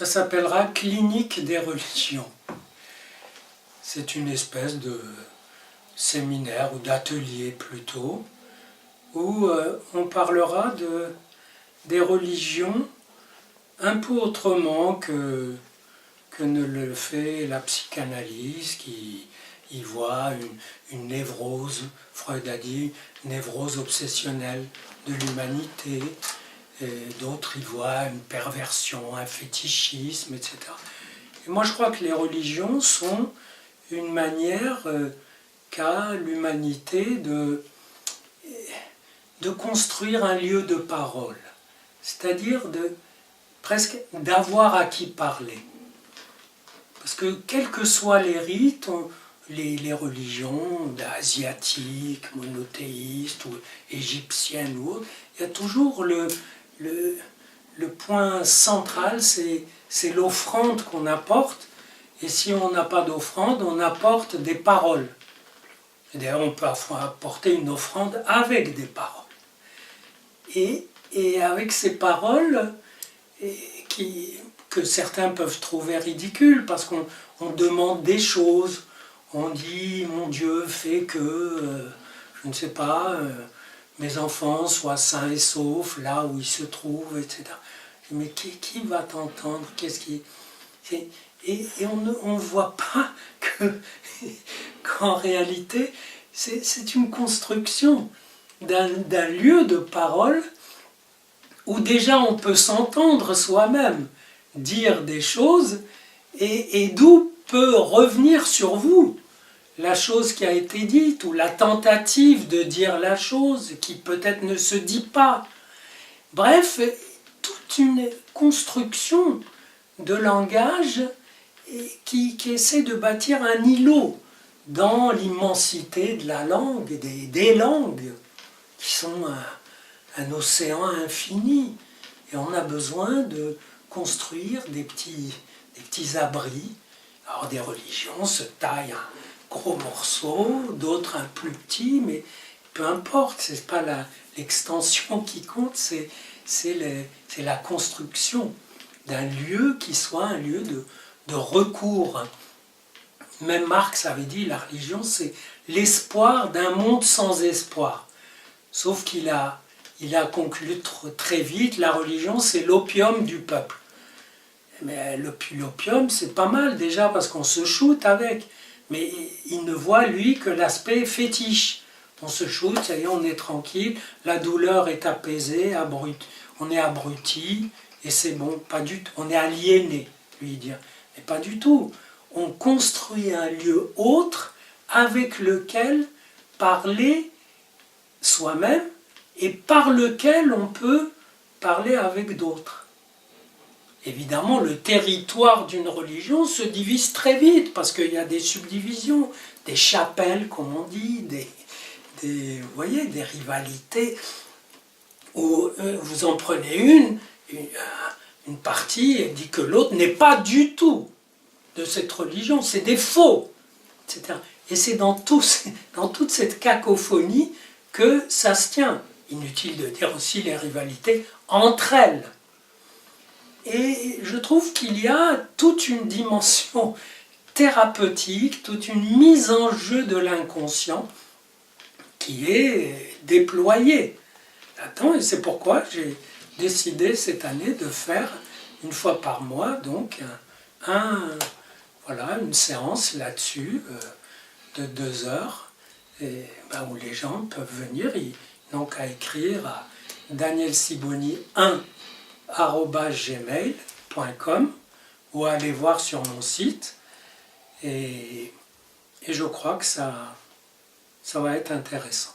Ça s'appellera Clinique des religions. C'est une espèce de séminaire ou d'atelier plutôt, où on parlera des religions un peu autrement que ne le fait la psychanalyse, qui y voit une névrose, Freud a dit, névrose obsessionnelle de l'humanité, d'autres y voient une perversion, un fétichisme, etc. Et moi je crois que les religions sont une manière qu'a l'humanité de construire un lieu de parole, c'est-à-dire presque d'avoir à qui parler. Parce que quels que soient les rites, les religions asiatiques, monothéistes ou égyptiennes ou autres, il y a toujours le point central, c'est l'offrande qu'on apporte. Et si on n'a pas d'offrande, on apporte des paroles. D'ailleurs, on peut apporter une offrande avec des paroles. Et avec ces paroles, que certains peuvent trouver ridicules, parce qu'on demande des choses, on dit, mon Dieu fait que, je ne sais pas, mes enfants soient sains et saufs là où ils se trouvent, etc. Mais qui va t'entendre? Et on ne voit pas qu'en réalité, c'est une construction d'un lieu de parole où déjà on peut s'entendre soi-même dire des choses et d'où peut revenir sur vous la chose qui a été dite ou la tentative de dire la chose qui peut-être ne se dit pas. Bref, toute une construction de langage qui essaie de bâtir un îlot dans l'immensité de la langue, des langues, qui sont un océan infini. Et on a besoin de construire des petits abris. Alors des religions se taillent un gros morceau, d'autres un plus petit, mais peu importe, ce n'est pas l'extension qui compte, c'est la construction d'un lieu qui soit un lieu de recours. Même Marx avait dit, la religion, c'est l'espoir d'un monde sans espoir. Sauf qu'il a conclu très vite, la religion, c'est l'opium du peuple. Mais l'opium, c'est pas mal déjà, parce qu'on se shoot avec. Mais il ne voit, lui, que l'aspect fétiche. On se shoot, ça y est, on est tranquille, la douleur est apaisée, on est abruti, et c'est bon, pas du tout. On est aliéné, lui dire. Mais pas du tout. On construit un lieu autre avec lequel parler soi-même et par lequel on peut parler avec d'autres. Évidemment, le territoire d'une religion se divise très vite parce qu'il y a des subdivisions, des chapelles, comme on dit, vous voyez, des rivalités où vous en prenez une partie et dit que l'autre n'est pas du tout de cette religion, c'est des faux, etc. Et c'est dans toute cette cacophonie que ça se tient. Inutile de dire aussi les rivalités entre elles. Et je trouve qu'il y a toute une dimension thérapeutique, toute une mise en jeu de l'inconscient qui est déployée là-dedans. Et c'est pourquoi j'ai décidé cette année de faire une fois par mois donc une séance là-dessus de 2 heures et, où les gens peuvent venir. Ils n'ont qu'à écrire à danielsiboni1@gmail.com ou à aller voir sur mon site et je crois que ça va être intéressant.